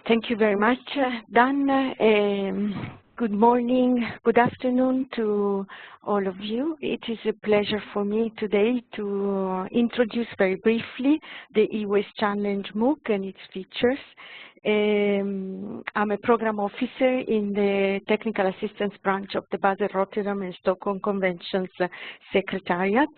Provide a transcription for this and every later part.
Thank you very much, Dan. Good morning, good afternoon to all of you. It is a pleasure for me today to introduce very briefly the e-waste challenge MOOC and its features. I'm a program officer in the technical assistance branch of the Basel, Rotterdam and Stockholm Conventions Secretariat.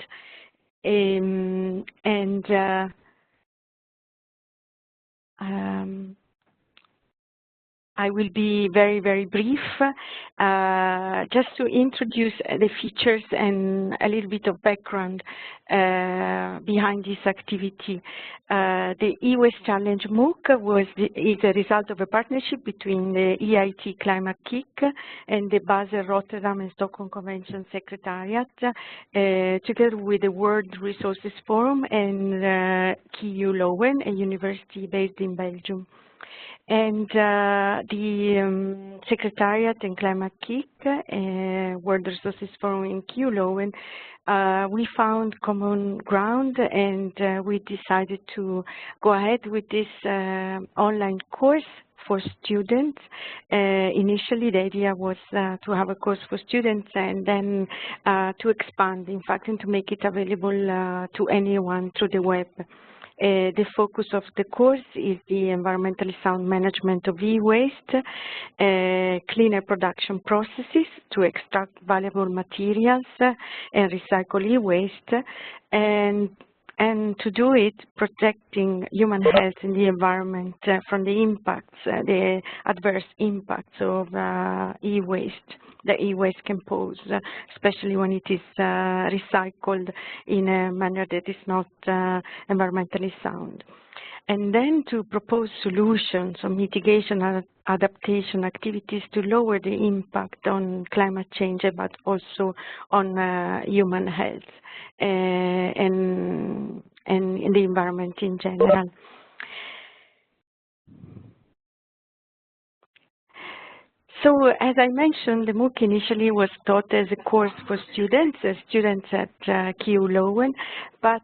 I will be very, very brief, just to introduce the features and a little bit of background behind this activity. The e-waste challenge MOOC is a result of a partnership between the EIT Climate Kick and the Basel, Rotterdam and Stockholm Convention Secretariat, together with the World Resources Forum and KU Leuven, a university based in Belgium. And the Secretariat and Climate Kick, World Resources Forum in KU Leuven, we found common ground and we decided to go ahead with this online course for students. Initially, the idea was to have a course for students and then to expand, in fact, and to make it available to anyone through the web. The focus of the course is the environmentally sound management of e-waste, cleaner production processes to extract valuable materials and recycle e-waste, and to do it, protecting human health and the environment from the impacts, the adverse impacts of e-waste. The e-waste can pose, especially when it is recycled in a manner that is not environmentally sound. And then to propose solutions on mitigation and adaptation activities to lower the impact on climate change, but also on human health and in the environment in general. So, as I mentioned, the MOOC initially was taught as a course for students at KU Leuven, but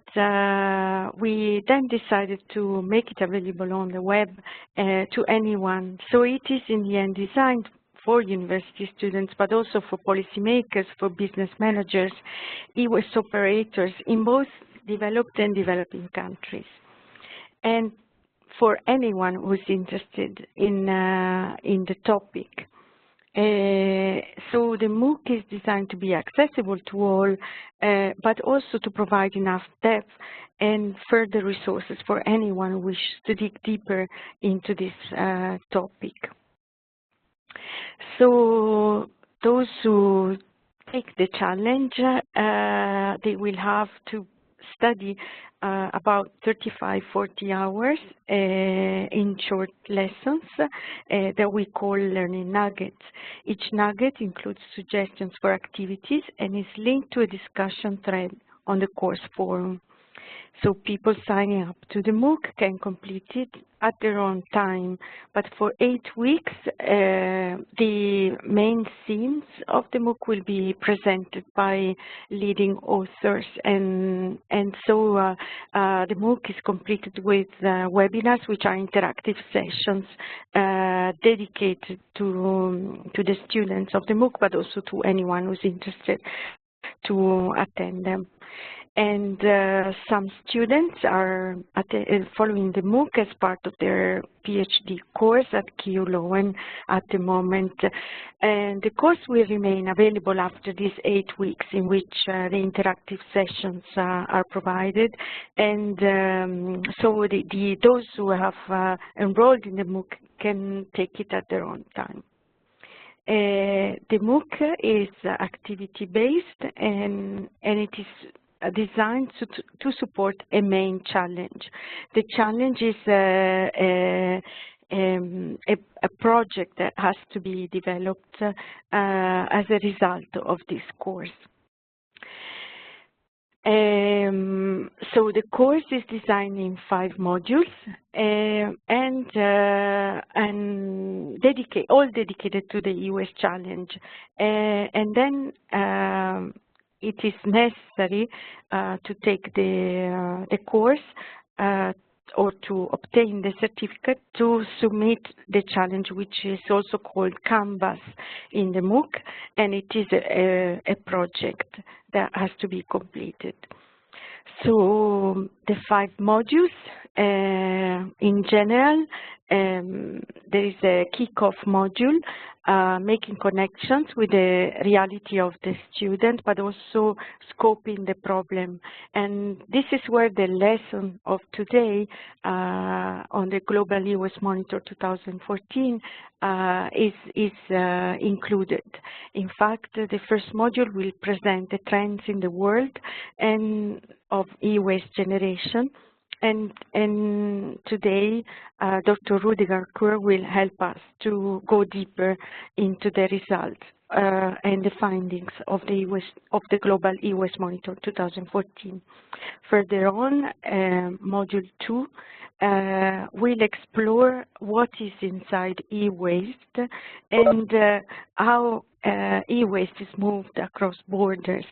we then decided to make it available on the web to anyone. So it is in the end designed for university students, but also for policymakers, for business managers, e-waste operators in both developed and developing countries. And for anyone who's interested in the topic. So the MOOC is designed to be accessible to all, but also to provide enough depth and further resources for anyone who wishes to dig deeper into this topic. So those who take the challenge, they will have to study about 35-40 hours in short lessons that we call learning nuggets. Each nugget includes suggestions for activities and is linked to a discussion thread on the course forum. So people signing up to the MOOC can complete it at their own time. But for 8 weeks, the main themes of the MOOC will be presented by leading authors. And so the MOOC is completed with webinars, which are interactive sessions dedicated to the students of the MOOC, but also to anyone who's interested to attend them. And some students are following the MOOC as part of their PhD course at KU Leuven at the moment. And the course will remain available after these 8 weeks in which the interactive sessions are provided. And so those who have enrolled in the MOOC can take it at their own time. The MOOC is activity-based and it is designed to support a main challenge. The challenge is a project that has to be developed as a result of this course. So the course is designed in 5 modules and all dedicated to the e-waste challenge. And then it is necessary to take the course or to obtain the certificate to submit the challenge, which is also called Canvas in the MOOC, and it is a project that has to be completed. So the 5 modules, in general, there is a kick-off module, making connections with the reality of the student, but also scoping the problem. And this is where the lesson of today on the Global EOS Monitor 2014 is included. In fact, the first module will present the trends in the world and of e-waste generation. And today, Dr. Rudiger Kur will help us to go deeper into the results and the findings of the Global EOS Monitor 2014. Further on, Module 2 will explore what is inside e-waste and how e-waste is moved across borders.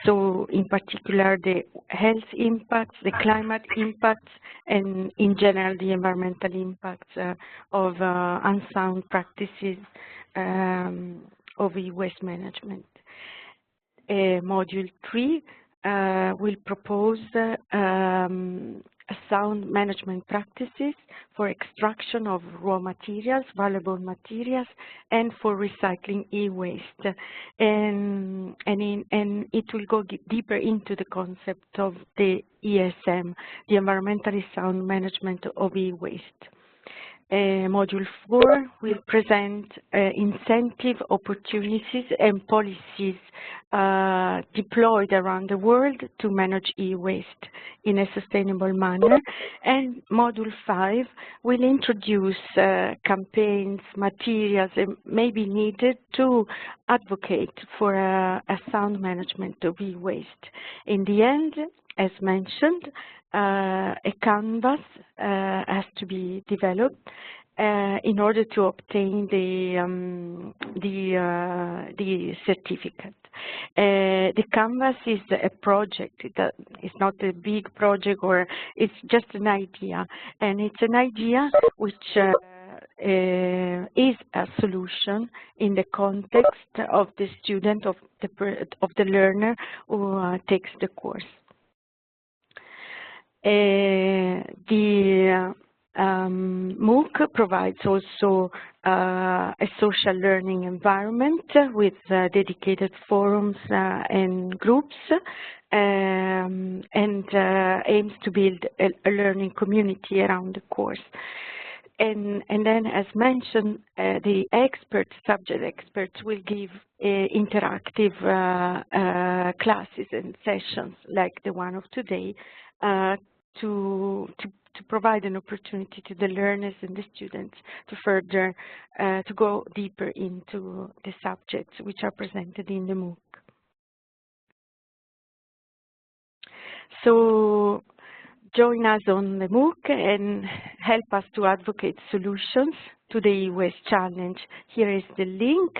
So in particular, the health impacts, the climate impacts, and in general, the environmental impacts of unsound practices of e-waste management. Module 3 will propose sound management practices for extraction of raw materials, valuable materials, and for recycling e-waste. And it will go deeper into the concept of the ESM, the environmentally sound management of e-waste. Module 4 will present incentive opportunities and policies deployed around the world to manage e-waste in a sustainable manner. And Module 5 will introduce campaigns, materials that may be needed to advocate for a sound management of e-waste. In the end, as mentioned, a canvas has to be developed in order to obtain the certificate. The canvas is a project. It's not a big project, or it's just an idea, and it's an idea which is a solution in the context of the student, of the learner who takes the course. The MOOC provides also a social learning environment with dedicated forums and groups, and aims to build a learning community around the course. And then, as mentioned, the subject experts will give interactive classes and sessions like the one of today, to provide an opportunity to the learners and the students to further, to go deeper into the subjects which are presented in the MOOC. So join us on the MOOC and help us to advocate solutions to the e-waste challenge. Here is the link,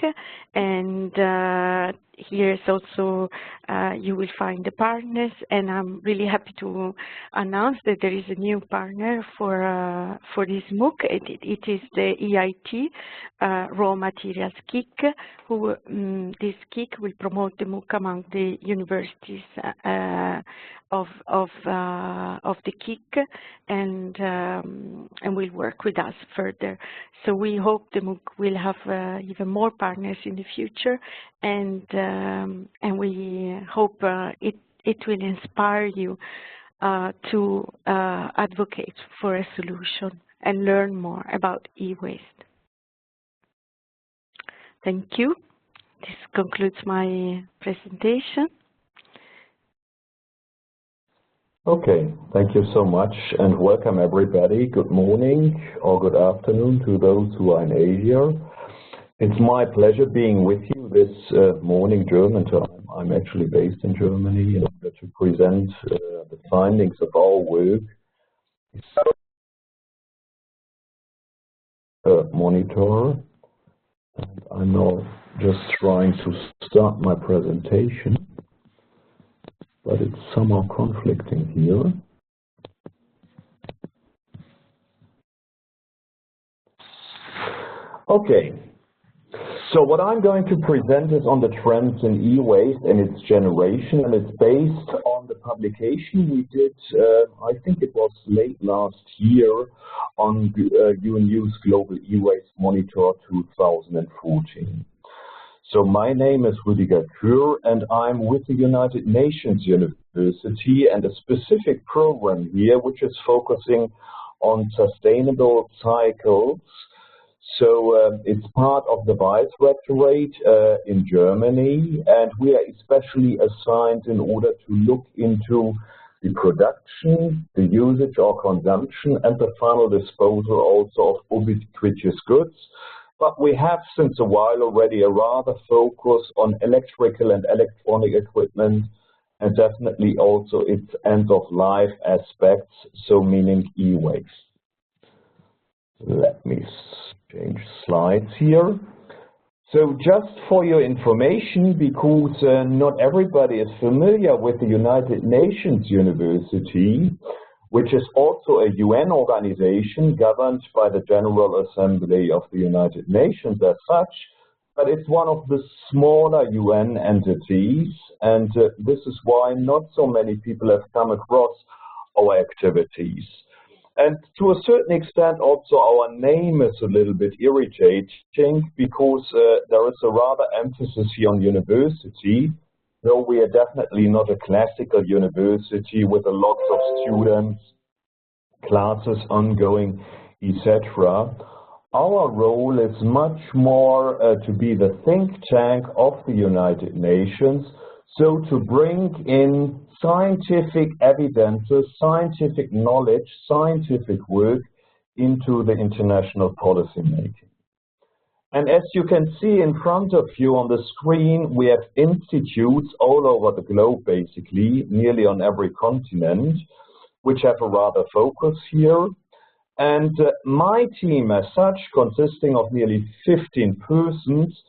and here is also, you will find the partners, and I'm really happy to announce that there is a new partner for this MOOC. It is the EIT Raw Materials KIC, who this KIC will promote the MOOC among the universities of the KIC, and will work with us further. So we hope the MOOC will have even more partners in the future, and we hope it will inspire you to advocate for a solution and learn more about e-waste. Thank you. This concludes my presentation. Okay, thank you so much, and welcome everybody. Good morning or good afternoon to those who are in Asia. It's my pleasure being with you this morning, German time. I'm actually based in Germany in order to present the findings of our work. Monitor, and I'm now just trying to start my presentation, but it's somehow conflicting here. Okay, so what I'm going to present is on the trends in e-waste and its generation, and it's based on the publication we did, I think it was late last year, on UNU's Global E-Waste Monitor 2014. So my name is Rüdiger Kür, and I'm with the United Nations University and a specific program here which is focusing on sustainable cycles. So it's part of the Vice Rectorate in Germany, and we are especially assigned in order to look into the production, the usage or consumption, and the final disposal also of ubiquitous goods. But we have since a while already a rather focus on electrical and electronic equipment, and definitely also its end-of-life aspects, so meaning e-waste. Let me change slides here. So just for your information, because not everybody is familiar with the United Nations University, which is also a UN organization governed by the General Assembly of the United Nations as such, but it's one of the smaller UN entities, and this is why not so many people have come across our activities. And to a certain extent also our name is a little bit irritating, because there is a rather emphasis here on university, though we are definitely not a classical university with a lot of students, classes ongoing, etc. Our role is much more to be the think tank of the United Nations, so to bring in scientific evidences, scientific knowledge, scientific work into the international policy making. And as you can see in front of you on the screen, we have institutes all over the globe, basically, nearly on every continent, which have a rather focus here. And my team as such, consisting of nearly 15 persons,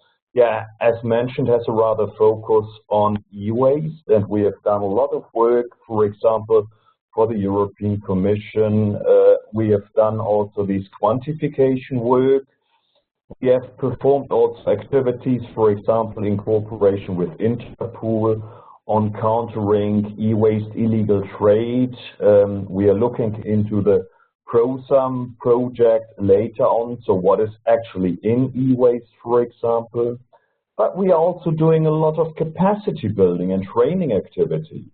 as mentioned, has a rather focus on e-waste, and we have done a lot of work, for example, for the European Commission. We have done also these quantification work. We have performed also activities, for example, in cooperation with Interpol on countering e-waste illegal trade. We are looking into the ProSum project later on, so what is actually in e-waste, for example. But we are also doing a lot of capacity building and training activities.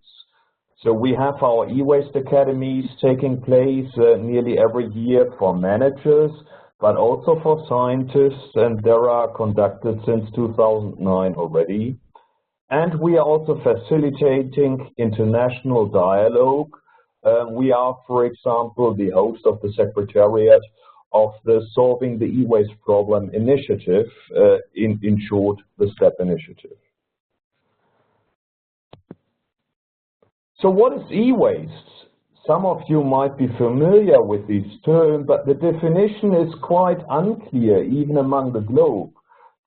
So we have our e-waste academies taking place nearly every year for managers, but also for scientists, and there are conducted since 2009 already. And we are also facilitating international dialogue. We are, for example, the host of the Secretariat of the Solving the E-Waste Problem initiative, in short, the STEP initiative. So what is e-waste? Some of you might be familiar with this term, but the definition is quite unclear even among the globe.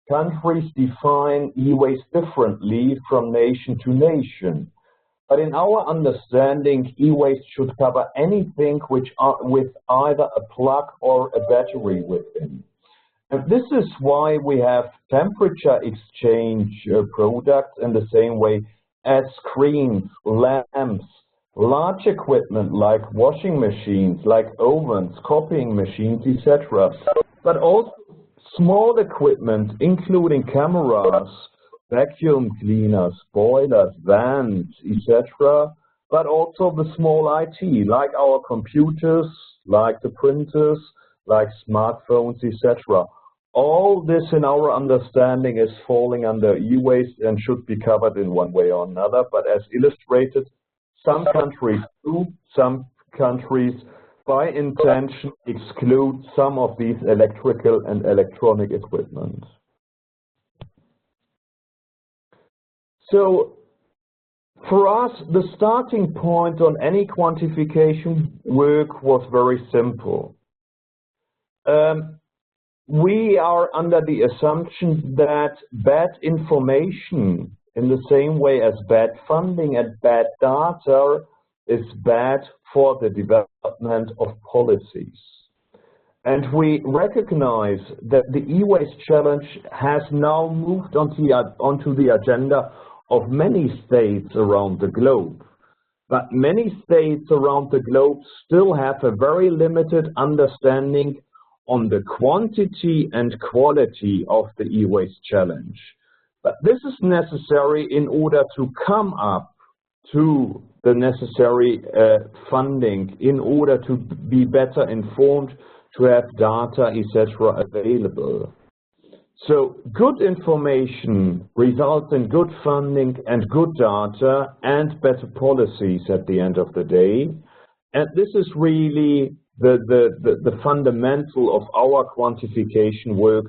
Countries define e-waste differently from nation to nation. But in our understanding, e-waste should cover anything which with either a plug or a battery within. And this is why we have temperature exchange products in the same way as screens, lamps, large equipment like washing machines, like ovens, copying machines, etc. But also small equipment, including cameras, vacuum cleaners, boilers, vans, etc., but also the small IT, like our computers, like the printers, like smartphones, etc. All this, in our understanding, is falling under e-waste and should be covered in one way or another. But as illustrated, some countries do, some countries, by intention, exclude some of these electrical and electronic equipment. So for us, the starting point on any quantification work was very simple. We are under the assumption that bad information, in the same way as bad funding and bad data, is bad for the development of policies. And we recognize that the e-waste challenge has now moved onto the agenda of many states around the globe. But many states around the globe still have a very limited understanding on the quantity and quality of the e-waste challenge. But this is necessary in order to come up to the necessary funding, in order to be better informed, to have data, etc. available. So good information results in good funding and good data and better policies at the end of the day. And this is really the fundamental of our quantification work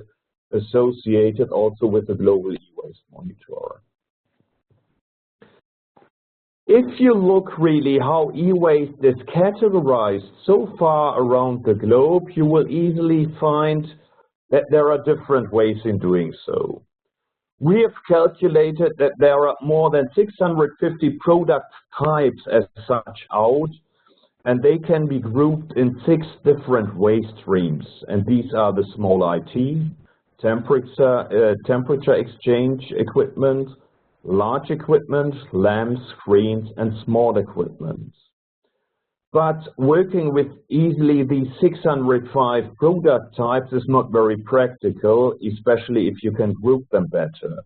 associated also with the Global E-Waste Monitor. If you look really how e-waste is categorized so far around the globe, you will easily find that there are different ways in doing so. We have calculated that there are more than 650 product types as such out, and they can be grouped in 6 different waste streams. And these are the small IT, temperature exchange equipment, large equipment, lamps, screens, and small equipment. But working with easily these 605 product types is not very practical, especially if you can group them better.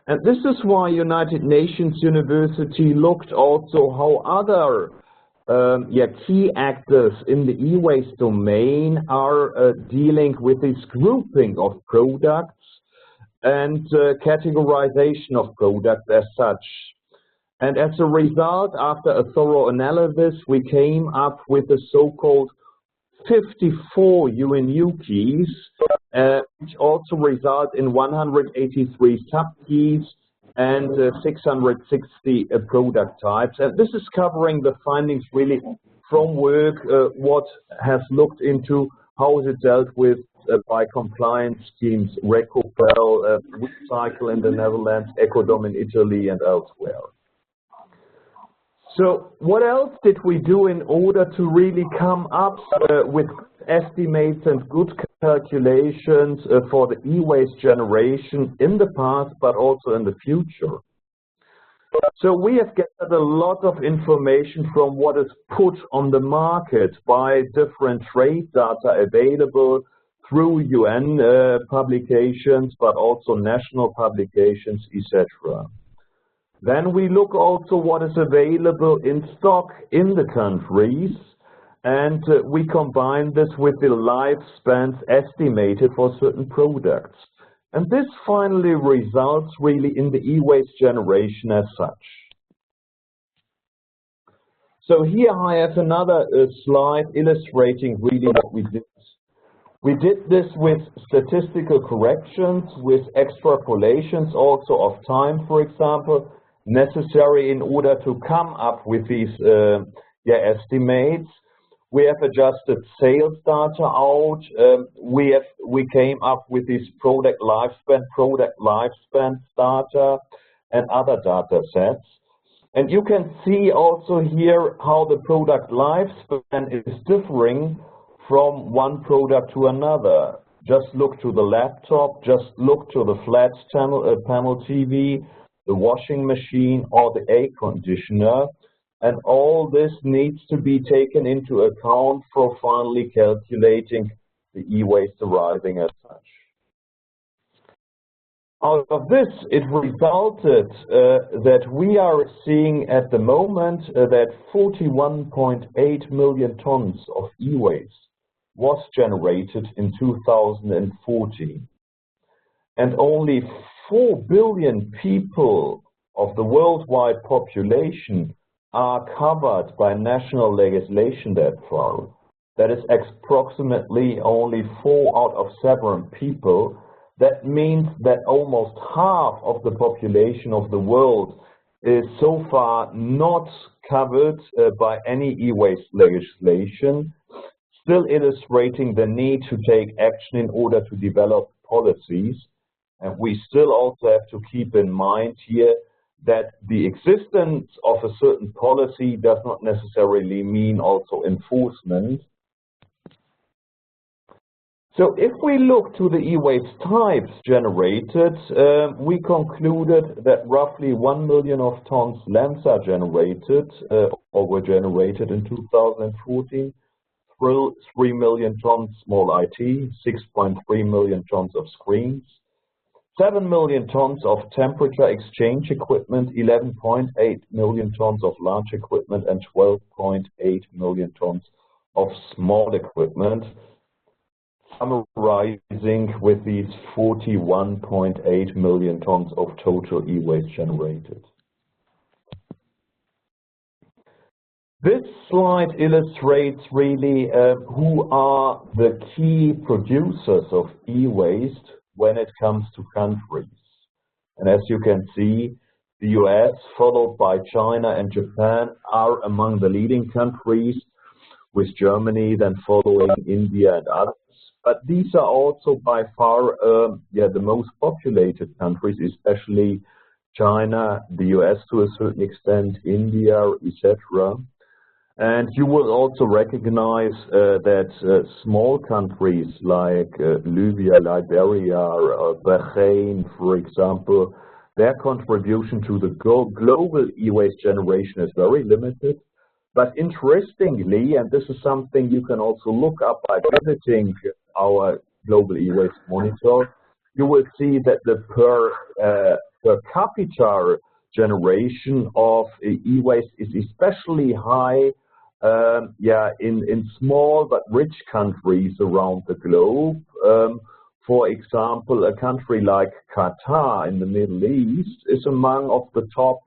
And this is why United Nations University looked also how other key actors in the e-waste domain are dealing with this grouping of products and categorization of products as such. And as a result, after a thorough analysis, we came up with the so-called 54 UNU keys, which also result in 183 sub-keys and 660 product types. And this is covering the findings really from work, what has looked into how is it dealt with by compliance schemes, Recopel, Woodcycle in the Netherlands, Ecodom in Italy, and elsewhere. So what else did we do in order to really come up with estimates and good calculations for the e-waste generation in the past, but also in the future? So we have gathered a lot of information from what is put on the market by different trade data available through UN publications, but also national publications, etc. Then we look also what is available in stock in the countries, and we combine this with the lifespans estimated for certain products. And this finally results really in the e-waste generation as such. So here I have another slide illustrating really what we did. We did this with statistical corrections, with extrapolations also of time, for example, necessary in order to come up with these estimates. We have adjusted sales data out. We came up with this product lifespan data and other data sets. And you can see also here how the product lifespan is differing from one product to another. Just look to the laptop, just look to the flat panel TV, the washing machine, or the air conditioner. And all this needs to be taken into account for finally calculating the e-waste arriving as such. Out of this, it resulted that we are seeing at the moment that 41.8 million tons of e-waste was generated in 2014. And only 4 billion people of the worldwide population are covered by national legislation that far. That is approximately only 4 out of 7 people. That means that almost half of the population of the world is so far not covered by any e-waste legislation, still illustrating the need to take action in order to develop policies. And we still also have to keep in mind here that the existence of a certain policy does not necessarily mean also enforcement. So if we look to the e-waste types generated, we concluded that roughly 1 million of tons LAMs are generated or were generated in 2014, 3 million tons small IT, 6.3 million tons of screens, 7 million tons of temperature exchange equipment, 11.8 million tons of large equipment, and 12.8 million tons of small equipment, summarizing with these 41.8 million tons of total e-waste generated. This slide illustrates really who are the key producers of e-waste when it comes to countries. And as you can see, the US, followed by China and Japan, are among the leading countries, with Germany then following India and others. But these are also by far the most populated countries, especially China, the US to a certain extent, India, etc. And you will also recognize that small countries like Libya, Liberia, or Bahrain, for example, their contribution to the global e-waste generation is very limited. But interestingly, and this is something you can also look up by visiting our global e-waste monitor, you will see that the per capita generation of e-waste is especially high in small but rich countries around the globe. For example, a country like Qatar in the Middle East is among of the top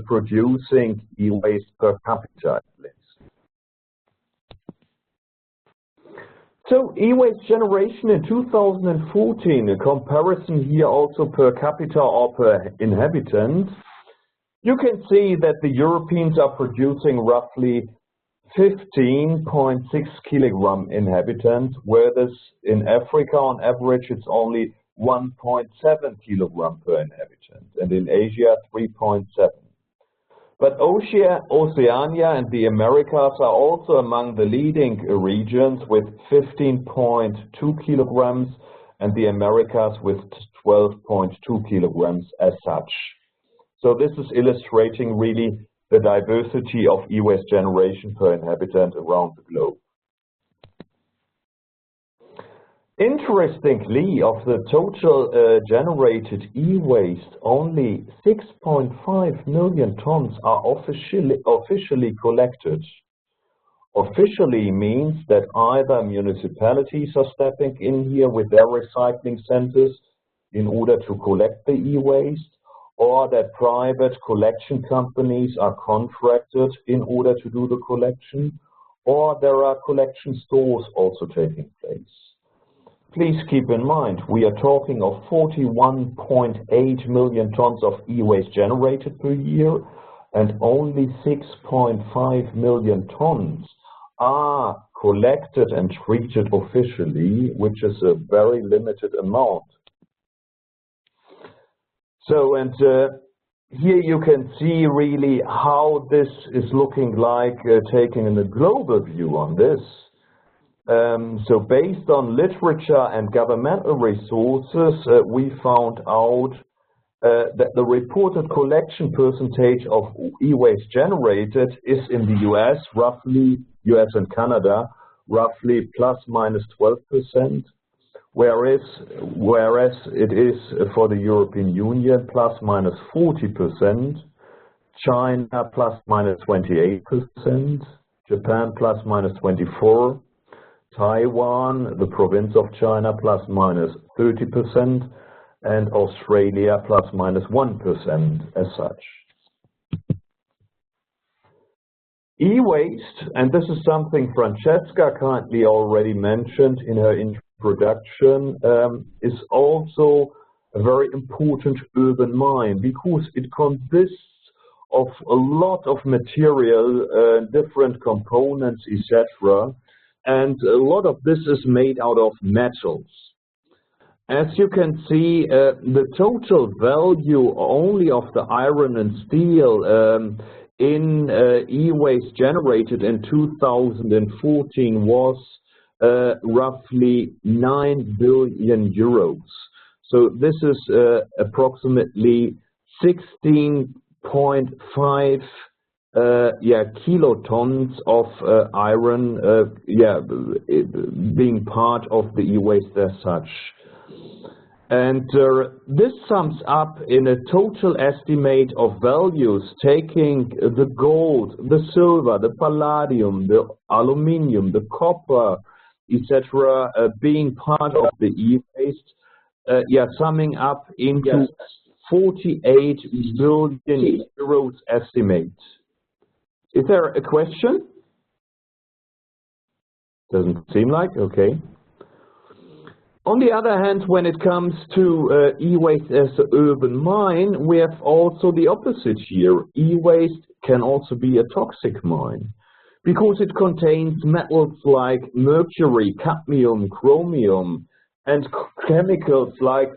producing e-waste per capita at least. So e-waste generation in 2014, a comparison here also per capita or per inhabitant. You can see that the Europeans are producing roughly 15.6 kilogram inhabitants, whereas in Africa on average it's only 1.7 kilogram per inhabitant, and in Asia 3.7. But Oceania and the Americas are also among the leading regions with 15.2 kilograms and the Americas with 12.2 kilograms as such. So this is illustrating really the diversity of e-waste generation per inhabitant around the globe. Interestingly, of the total generated e-waste, only 6.5 million tons are officially collected. Officially means that either municipalities are stepping in here with their recycling centers in order to collect the e-waste, or that private collection companies are contracted in order to do the collection, or there are collection stores also taking place. Please keep in mind, we are talking of 41.8 million tons of e-waste generated per year, and only 6.5 million tons are collected and treated officially, which is a very limited amount. So, and here you can see really how this is looking like, taking a global view on this. So based on literature and governmental resources, we found out that the reported collection percentage of e-waste generated is in the US, roughly, US and Canada, roughly plus minus 12%, whereas it is for the European Union plus minus 40%, China plus minus 28%, Japan plus minus 24%, Taiwan, the province of China, plus minus 30%, and Australia, plus minus 1% as such. E-waste, and this is something Francesca kindly already mentioned in her introduction, is also a very important urban mine because it consists of a lot of material, different components, etc. And a lot of this is made out of metals. As you can see, the total value only of the iron and steel in e-waste generated in 2014 was roughly 9 billion euros. So this is approximately 16.5 kilotons of iron being part of the e-waste as such. And this sums up in a total estimate of values, taking the gold, the silver, the palladium, the aluminium, the copper, etc., being part of the e-waste, summing up into 48 billion euros estimate. Is there a question? Doesn't seem like, okay. On the other hand, when it comes to e-waste as an urban mine, we have also the opposite here. E-waste can also be a toxic mine because it contains metals like mercury, cadmium, chromium, and chemicals like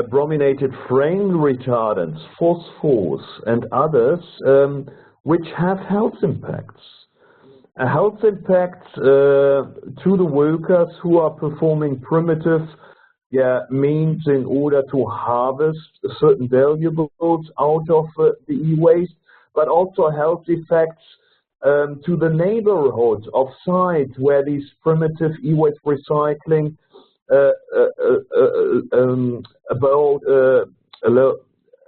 brominated flame retardants, phosphorus, and others, which have health impacts. A health impact to the workers who are performing primitive means in order to harvest certain valuables out of the e-waste, but also health effects to the neighborhood of sites where these primitive e-waste recycling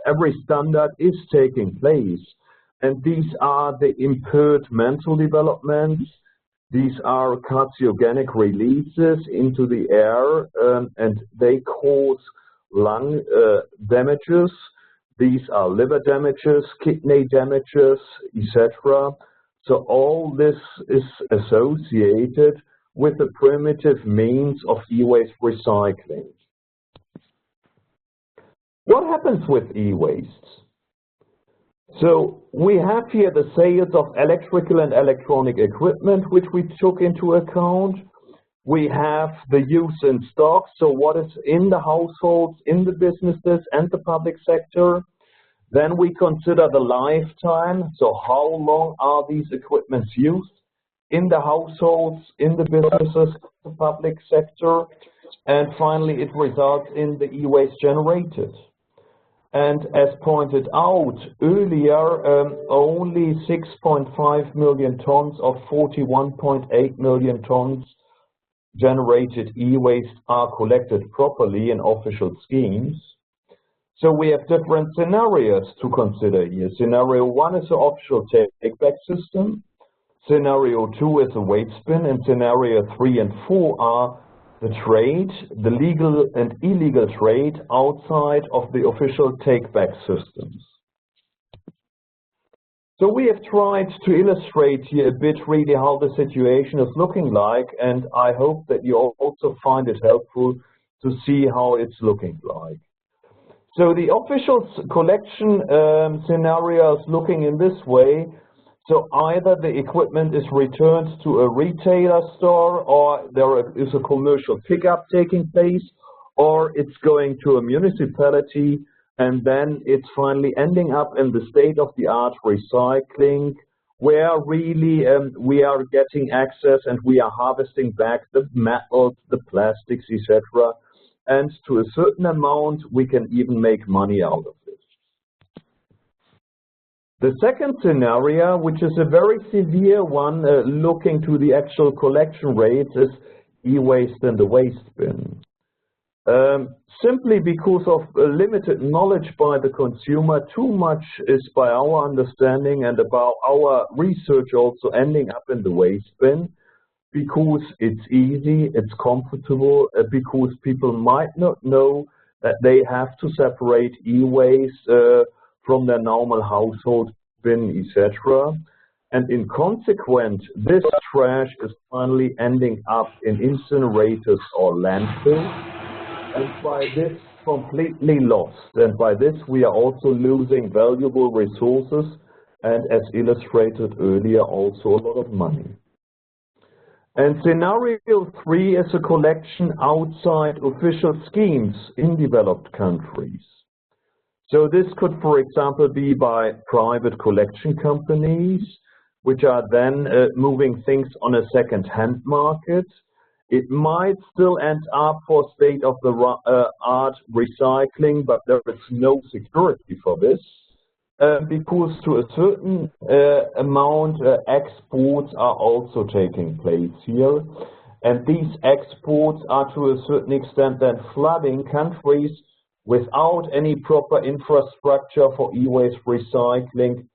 every standard is taking place. And these are the impaired mental developments. These are carcinogenic releases into the air, and they cause lung damages. These are liver damages, kidney damages, etc. So all this is associated with the primitive means of e-waste recycling. What happens with e-waste? So we have here the sales of electrical and electronic equipment, which we took into account. We have the use in stock, so what is in the households, in the businesses, and the public sector. Then we consider the lifetime, so how long are these equipments used in the households, in the businesses, the public sector, and finally it results in the e-waste generated. And as pointed out earlier, only 6.5 million tons of 41.8 million tons generated e-waste are collected properly in official schemes. So we have different scenarios to consider here. Scenario 1 is the official take-back system. Scenario 2 is a waste bin, and scenario 3 and 4 are the trade, the legal and illegal trade outside of the official take-back systems. So we have tried to illustrate here a bit really how the situation is looking like, and I hope that you also find it helpful to see how it's looking like. So the official collection scenario is looking in this way. So either the equipment is returned to a retailer store, or there is a commercial pickup taking place, or it's going to a municipality, and then it's finally ending up in the state-of-the-art recycling, where really we are getting access and we are harvesting back the metals, the plastics, etc. And to a certain amount, we can even make money out of it. The second scenario, which is a very severe one, looking to the actual collection rates, is e-waste in the waste bin. Simply because of limited knowledge by the consumer, too much is, by our understanding and about our research, also ending up in the waste bin, because it's easy, it's comfortable, because people might not know that they have to separate e-waste from their normal household bin, etc. And in consequence, this trash is finally ending up in incinerators or landfills, and by this completely lost. And by this we are also losing valuable resources, and as illustrated earlier, also a lot of money. And scenario 3 is a collection outside official schemes in developed countries. So this could, for example, be by private collection companies, which are then moving things on a second-hand market. It might still end up for state-of-the-art recycling, but there is no security for this because to a certain amount exports are also taking place here. And these exports are to a certain extent then flooding countries without any proper infrastructure for e-waste recycling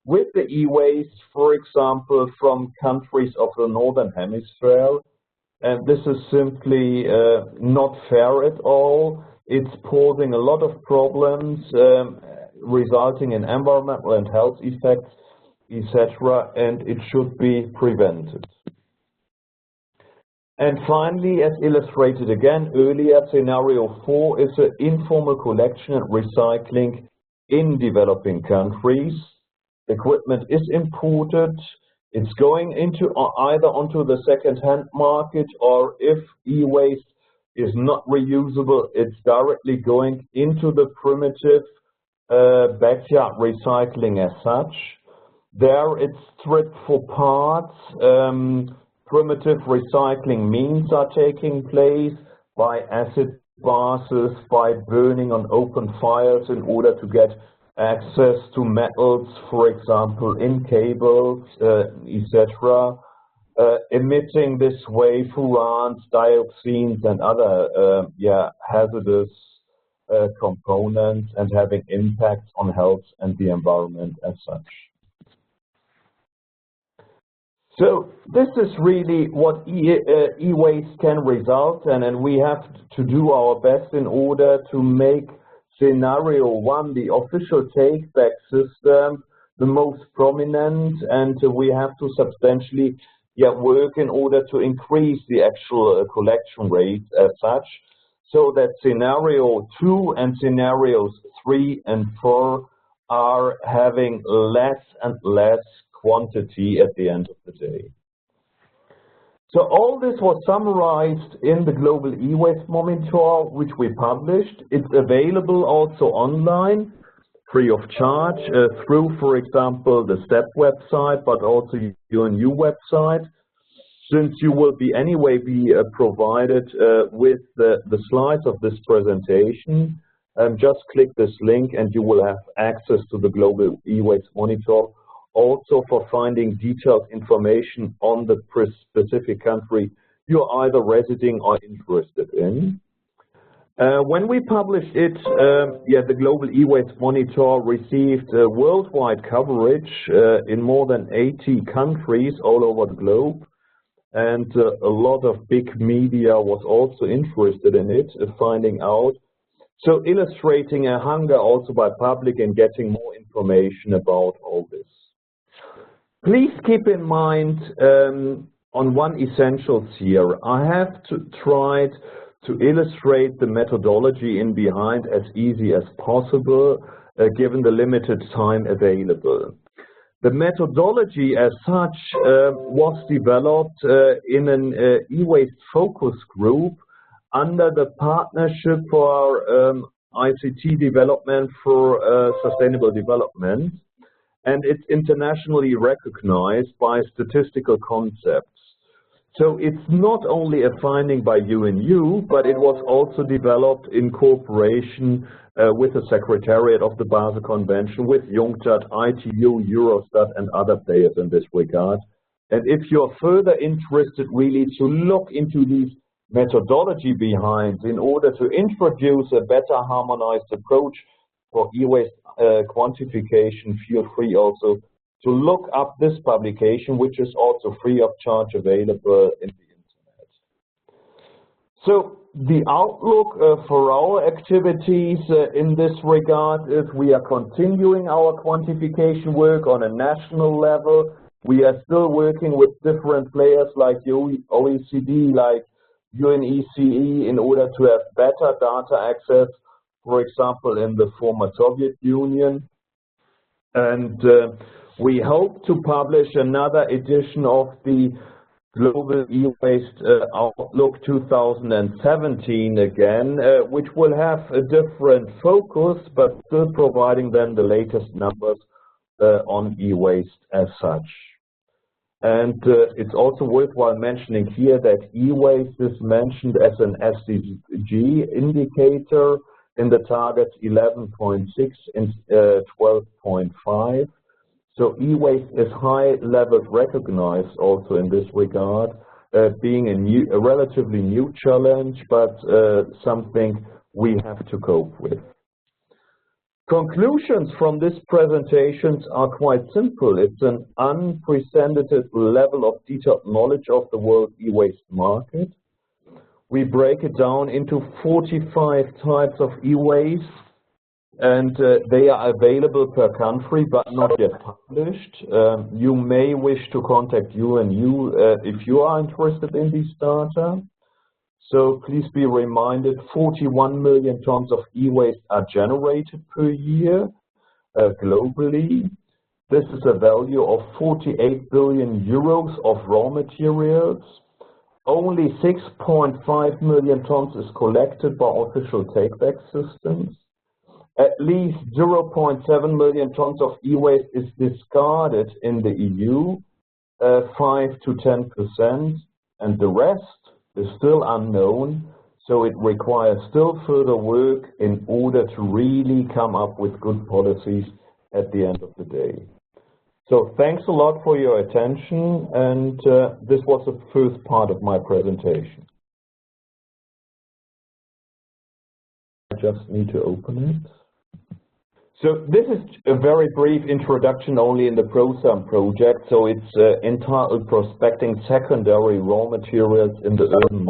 with the e-waste, for example, from countries of the Northern Hemisphere. And this is simply not fair at all. It's posing a lot of problems, resulting in environmental and health effects, etc., and it should be prevented. And finally, as illustrated again earlier, scenario 4 is an informal collection and recycling in developing countries. Equipment is imported. It's going into either onto the second-hand market, or if e-waste is not reusable, it's directly going into the primitive backyard recycling as such. There it's stripped for parts. Primitive recycling means are taking place by acid baths, by burning on open fires in order to get access to metals, for example, in cables, etc., emitting this way furans, dioxins, and other hazardous components, and having impacts on health and the environment as such. So this is really what e-waste can result in, and we have to do our best in order to make scenario 1, the official take-back system, the most prominent, and we have to substantially work in order to increase the actual collection rate as such, so that scenario 2 and scenarios 3 and 4 are having less and less quantity at the end of the day. So all this was summarized in the Global E-Waste Monitor, which we published. It's available also online, free of charge, through, for example, the STEP website, but also your new website. Since you will be anyway provided with the slides of this presentation, just click this link and you will have access to the Global E-Waste Monitor, also for finding detailed information on the specific country you're either residing or interested in. When we published it, the Global E-Waste Monitor received worldwide coverage in more than 80 countries all over the globe, and a lot of big media was also interested in it, finding out. So illustrating a hunger also by public in getting more information about all this. Please keep in mind on one essentials here. I have tried to illustrate the methodology in behind as easy as possible, given the limited time available. The methodology as such was developed in an e-waste focus group under the Partnership for ICT Development for Sustainable Development, and it's internationally recognized by statistical concepts. So it's not only a finding by UNU, but it was also developed in cooperation with the Secretariat of the Basel Convention, with UNCTAD, ITU, Eurostat, and other players in this regard. And if you're further interested really to look into these methodology behind in order to introduce a better harmonized approach for e-waste quantification, feel free also to look up this publication, which is also free of charge available in the internet. So the outlook for our activities in this regard is we are continuing our quantification work on a national level. We are still working with different players like OECD, like UNECE, in order to have better data access, for example, in the former Soviet Union. And we hope to publish another edition of the Global E-Waste Outlook 2017 again, which will have a different focus, but still providing them the latest numbers on e-waste as such. And it's also worthwhile mentioning here that e-waste is mentioned as an SDG indicator in the targets 11.6 and 12.5. So e-waste is high level recognized also in this regard, being a relatively new challenge, but something we have to cope with. Conclusions from this presentations are quite simple. It's an unprecedented level of detailed knowledge of the world e-waste market. We break it down into 45 types of e-waste, and they are available per country but not yet published. You may wish to contact UNU if you are interested in these data. So please be reminded, 41 million tons of e-waste are generated per year globally. This is a value of 48 billion euros of raw materials. Only 6.5 million tons is collected by official take-back systems. At least 0.7 million tons of e-waste is discarded in the EU, 5 to 10%, and the rest is still unknown, so it requires still further work in order to really come up with good policies at the end of the day. So thanks a lot for your attention, and this was the first part of my presentation. I just need to open it. So this is a very brief introduction only in the ProSum project. So it's entitled Prospecting Secondary Raw Materials in the Urban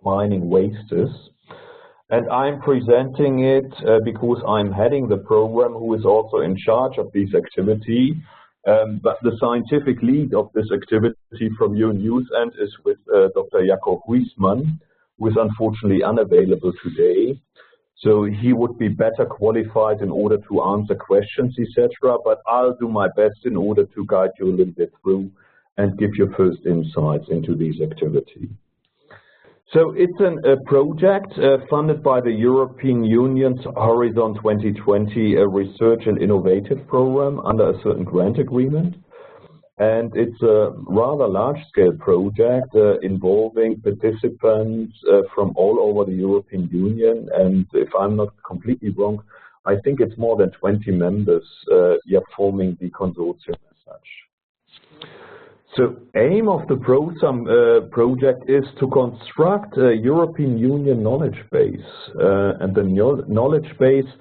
Mining Wastes. And I'm presenting it because I'm heading the program, who is also in charge of this activity. But the scientific lead of this activity from UNU's end is with Dr. Jakob Huisman, who is unfortunately unavailable today. So he would be better qualified in order to answer questions, etc. But I'll do my best in order to guide you a little bit through and give you first insights into these activities. So it's a project funded by the European Union's Horizon 2020 Research and Innovative Program under a certain grant agreement. And it's a rather large-scale project involving participants from all over the European Union. And if I'm not completely wrong, I think it's more than 20 members forming the consortium as such. So aim of the ProSum project is to construct a European Union knowledge base. And the knowledge base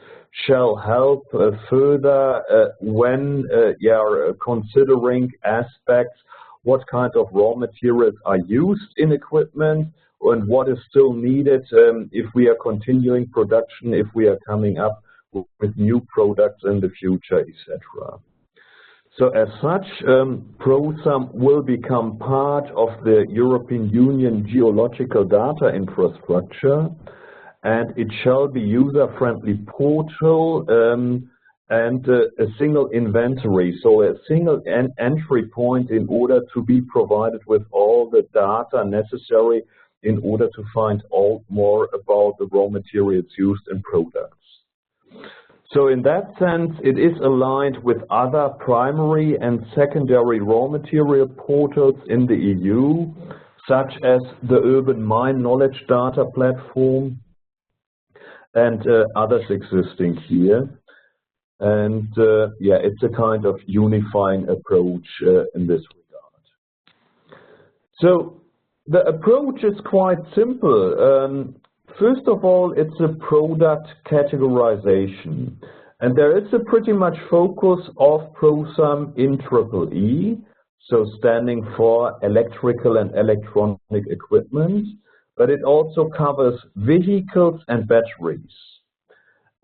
shall help further when you're considering aspects, what kind of raw materials are used in equipment and what is still needed if we are continuing production, if we are coming up with new products in the future, etc. So as such, ProSum will become part of the European Union geological data infrastructure, and it shall be user-friendly portal and a single inventory, so a single entry point in order to be provided with all the data necessary in order to find out more about the raw materials used in products. So in that sense, it is aligned with other primary and secondary raw material portals in the EU, such as the Urban Mine Knowledge Data Platform, and others existing here. And yeah, it's a kind of unifying approach in this regard. So the approach is quite simple. First of all, it's a product categorization. And there is a pretty much focus of ProSum in EEE, so standing for electrical and electronic equipment. But it also covers vehicles and batteries.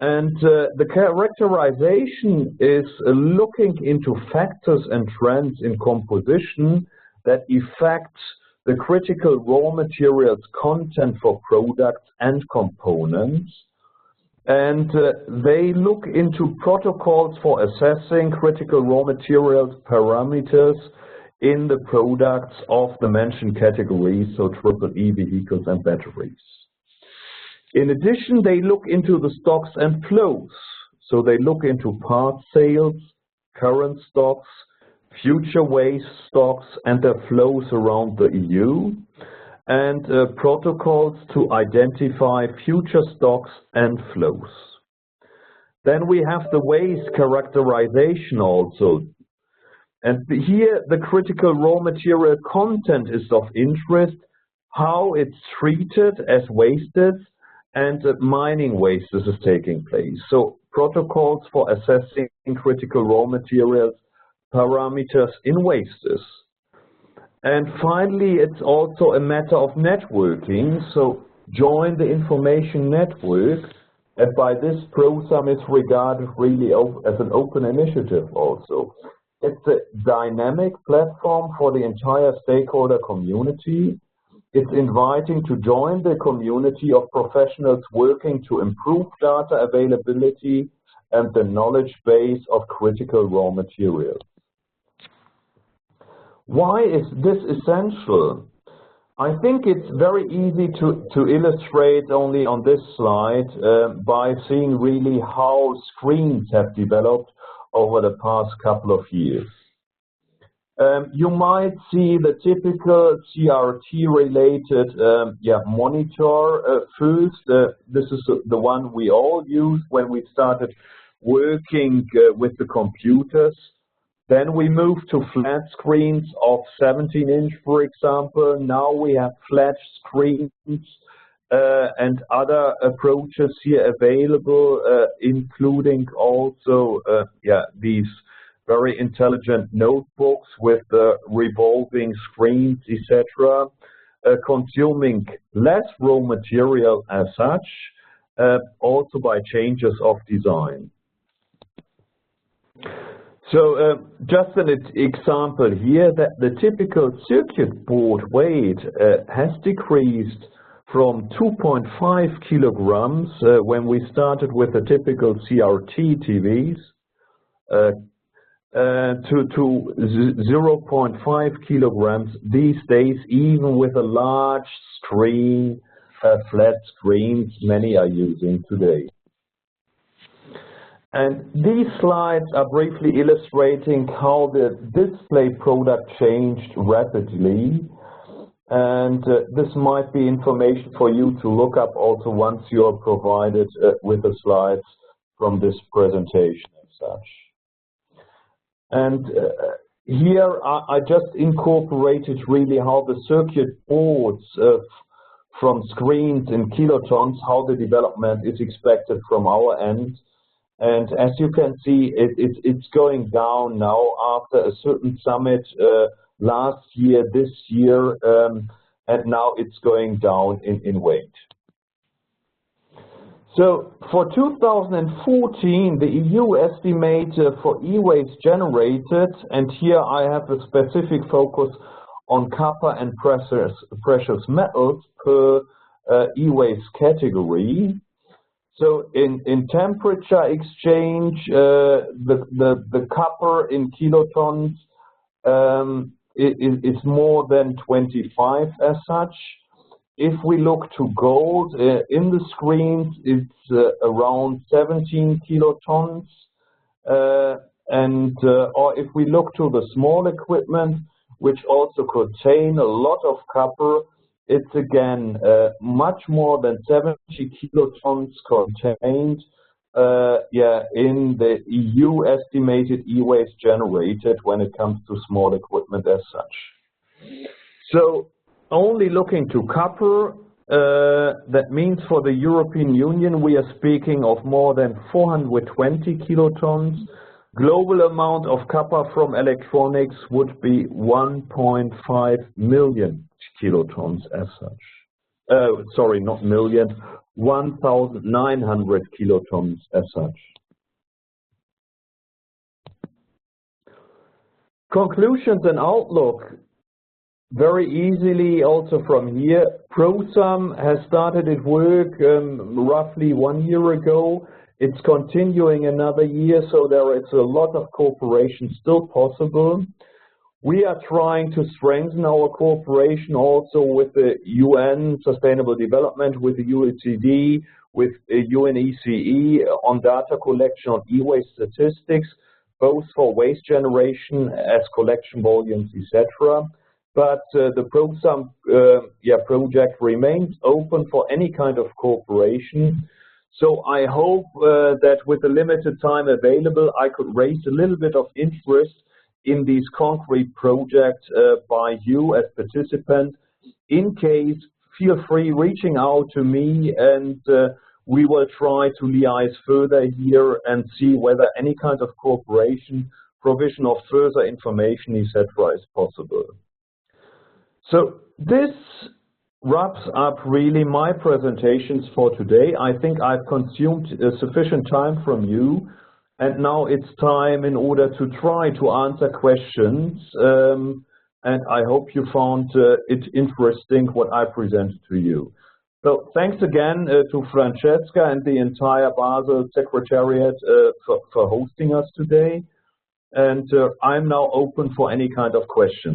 And the characterization is looking into factors and trends in composition that affect the critical raw materials content for products and components. And they look into protocols for assessing critical raw materials parameters in the products of the mentioned categories, so EEE, vehicles and batteries. In addition, they look into the stocks and flows. So they look into part sales, current stocks, future waste stocks and their flows around the EU, and protocols to identify future stocks and flows. Then we have the waste characterization also. And here the critical raw material content is of interest, how it's treated as wastes, and mining wastes is taking place. So protocols for assessing critical raw materials parameters in wastes. And finally, it's also a matter of networking. So join the information network, and by this ProSum is regarded really as an open initiative also. It's a dynamic platform for the entire stakeholder community. It's inviting to join the community of professionals working to improve data availability and the knowledge base of critical raw materials. Why is this essential? I think it's very easy to illustrate only on this slide by seeing really how screens have developed over the past couple of years. You might see the typical CRT-related monitor first. This is the one we all used when we started working with the computers. Then we moved to flat screens of 17-inch, for example. Now we have flat screens and other approaches here available, including also these very intelligent notebooks with revolving screens, etc., consuming less raw material as such, also by changes of design. So just an example here that the typical circuit board weight has decreased from 2.5 kilograms when we started with the typical CRT TVs to 0.5 kilograms these days, even with a large screen, flat screens many are using today. And these slides are briefly illustrating how the display product changed rapidly. And this might be information for you to look up also once you are provided with the slides from this presentation as such. And here I just incorporated really how the circuit boards from screens in kilotons, how the development is expected from our end. And as you can see, it's going down now after a certain summit last year, this year, and now it's going down in weight. So for 2014, the EU estimate for e-waste generated, and here I have a specific focus on copper and precious metals per e-waste category. So in temperature exchange, the copper in kilotons is more than 25 as such. If we look to gold, in the screens, it's around 17 kilotons. Or if we look to the small equipment, which also contain a lot of copper, it's again much more than 70 kilotons contained in the EU estimated e-waste generated when it comes to small equipment as such. So only looking to copper, that means for the European Union we are speaking of more than 420 kilotons. Global amount of copper from electronics would be 1.5 million kilotons as such. Sorry, not million, 1,900 kilotons as such. Conclusions and outlook. Very easily also from here, ProSum has started its work roughly 1 year ago. It's continuing another year, so there is a lot of cooperation still possible. We are trying to strengthen our cooperation also with the UN Sustainable Development, with the OECD, with UNECE on data collection on e-waste statistics both for waste generation as collection volumes, etc. But the ProSum project remains open for any kind of cooperation. So I hope that with the limited time available, I could raise a little bit of interest in these concrete projects by you as participants. In case, feel free reaching out to me, and we will try to liaise further here and see whether any kind of cooperation, provision of further information, etc. is possible. So this wraps up really my presentations for today. I think I've consumed sufficient time from you, and now it's time in order to try to answer questions. And I hope you found it interesting what I presented to you. So thanks again to Francesca and the entire Basel Secretariat for hosting us today. And I'm now open for any kind of questions.